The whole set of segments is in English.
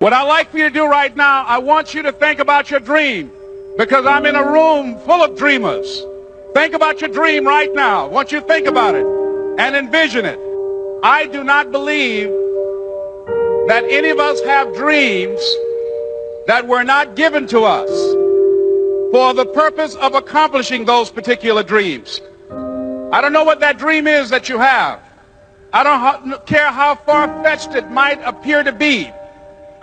What I'd like for you to do right now, I want you to think about your dream, because I'm in a room full of dreamers. Think about your dream right now. I want you to think about it and envision it. I do not believe that any of us have dreams that were not given to us for the purpose of accomplishing those particular dreams. I don't know what that dream is that you have. I don't care how far-fetched it might appear to be.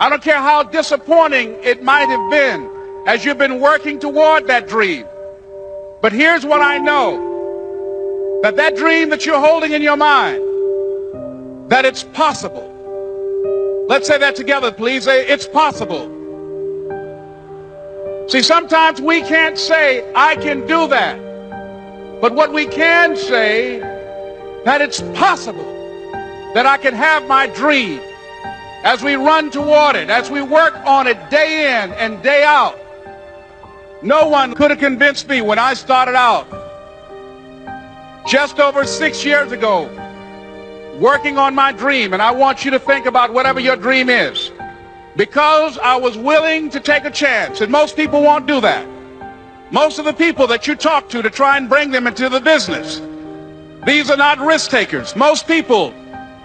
I don't care how disappointing it might have been as you've been working toward that dream. But here's what I know, that dream that you're holding in your mind, that it's possible. Let's say that together, please. Say, it's possible. See, sometimes we can't say, I can do that. But what we can say, that it's possible that I can have my dream. As we run toward it, as we work on it day in and day out. No one could have convinced me when I started out just over 6 years ago working on my dream. And I want you to think about whatever your dream is, because I was willing to take a chance. And most people won't do that. Most of the people that you talk to try and bring them into the business, these are not risk takers. Most people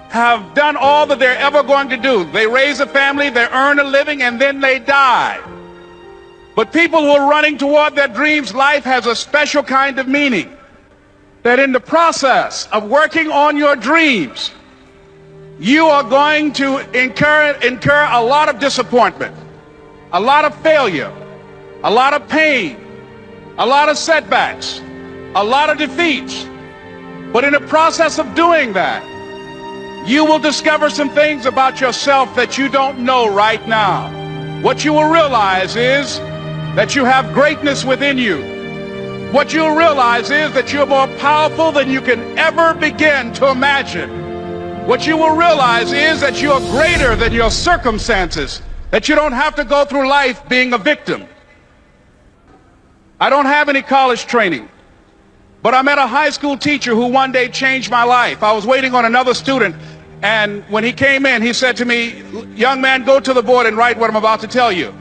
have done all that they're ever going to do. They raise a family, they earn a living, and then they die. But people who are running toward their dreams, life has a special kind of meaning. That in the process of working on your dreams, you are going to incur a lot of disappointment, a lot of failure, a lot of pain, a lot of setbacks, a lot of defeats. But in the process of doing that, you will discover some things about yourself that you don't know right now. What you will realize is that you have greatness within you. What you'll realize is that you're more powerful than you can ever begin to imagine. What you will realize is that you're greater than your circumstances, that you don't have to go through life being a victim. I don't have any college training, but I met a high school teacher who one day changed my life. I was waiting on another student, and when he came in, he said to me, young man, go to the board and write what I'm about to tell you.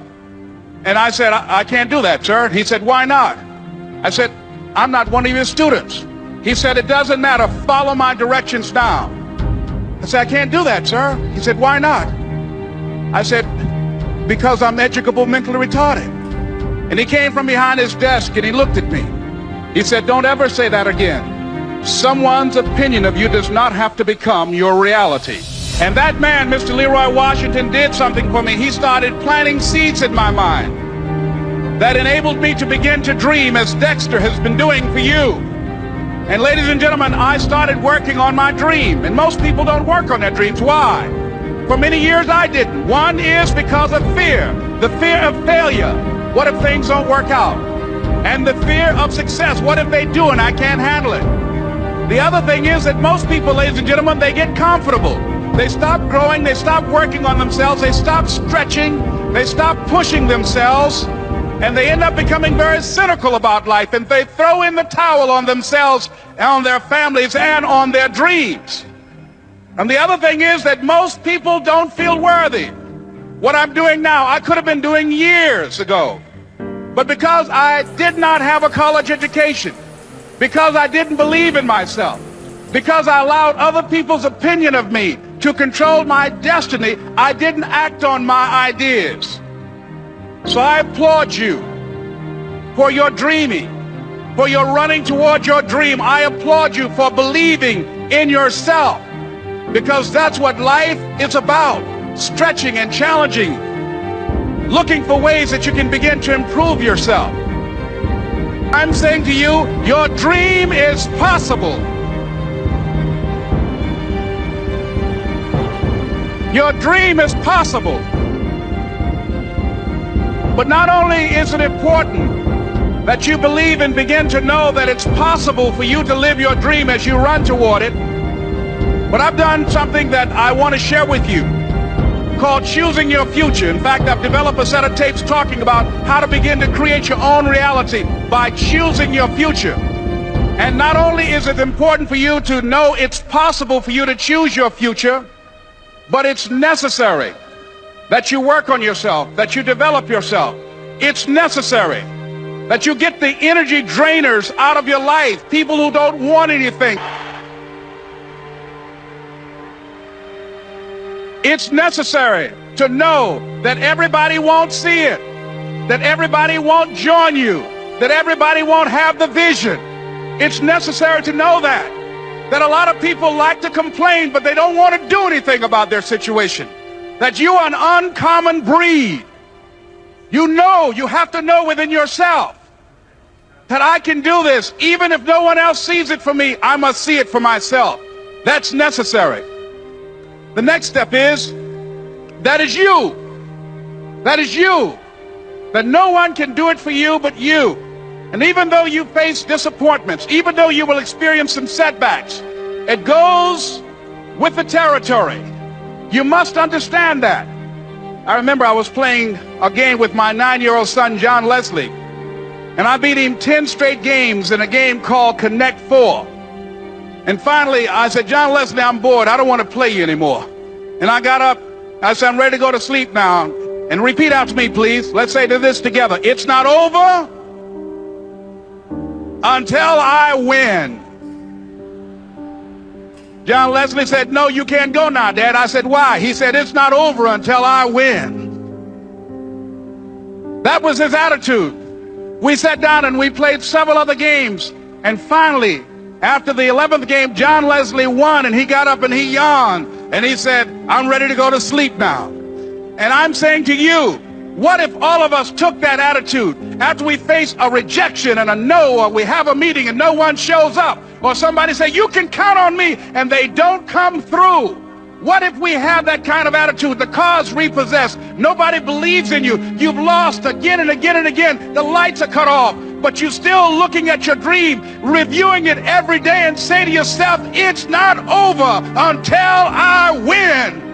And I said, I can't do that, sir. He said, why not? I said, I'm not one of your students. He said, it doesn't matter. Follow my directions now. I said, I can't do that, sir. He said, why not? I said, because I'm educable mentally retarded. And he came from behind his desk and he looked at me. He said, don't ever say that again. Someone's opinion of you does not have to become your reality. And that man, Mr. Leroy Washington, did something for me. He started planting seeds in my mind that enabled me to begin to dream, as Dexter has been doing for you. And ladies and gentlemen, I started working on my dream. And most people don't work on their dreams. Why? For many years I didn't. One is because of fear. The fear of failure. What if things don't work out? And the fear of success. What if they do and I can't handle it? The other thing is that most people, ladies and gentlemen, they get comfortable. They stop growing, they stop working on themselves, they stop stretching, they stop pushing themselves, and they end up becoming very cynical about life, and they throw in the towel on themselves, on their families, and on their dreams. And the other thing is that most people don't feel worthy. What I'm doing now, I could have been doing years ago. But because I did not have a college education, because I didn't believe in myself, because I allowed other people's opinion of me to control my destiny, I didn't act on my ideas. So I applaud you for your dreaming, for your running toward your dream. I applaud you for believing in yourself, because that's what life is about, stretching and challenging, looking for ways that you can begin to improve yourself. I'm saying to you, your dream is possible. Your dream is possible. But not only is it important that you believe and begin to know that it's possible for you to live your dream as you run toward it, but I've done something that I want to share with you called Choosing Your Future. In fact, I've developed a set of tapes talking about how to begin to create your own reality by choosing your future. And not only is it important for you to know it's possible for you to choose your future, but it's necessary that you work on yourself, that you develop yourself. It's necessary that you get the energy drainers out of your life, people who don't want anything. It's necessary to know that everybody won't see it, that everybody won't join you, that everybody won't have the vision. It's necessary to know that a lot of people like to complain, but they don't want to do anything about their situation, that you are an uncommon breed. You know, you have to know within yourself that I can do this. Even if no one else sees it for me, I must see it for myself. That's necessary. The next step is, that is you. That is you. That no one can do it for you but you. And even though you face disappointments, even though you will experience some setbacks, it goes with the territory. You must understand that. I remember I was playing a game with my 9-year-old son, John Leslie, and I beat him 10 straight games in a game called Connect 4. And finally, I said, John Leslie, I'm bored. I don't want to play you anymore. And I got up. I said, I'm ready to go to sleep now. And repeat out to me, please. Let's say this together. It's not over until I win. John Leslie said, no, you can't go now, Dad. I said, why? He said, it's not over until I win. That was his attitude. We sat down and we played several other games. And finally, after the 11th game, John Leslie won, and he got up and he yawned. And he said, I'm ready to go to sleep now. And I'm saying to you, what if all of us took that attitude after we face a rejection and a no, or we have a meeting and no one shows up, or somebody say, you can count on me, and they don't come through? What if we have that kind of attitude? The car's repossessed. Nobody believes in you. You've lost again and again and again. The lights are cut off, but you're still looking at your dream, reviewing it every day, and say to yourself, it's not over until I win.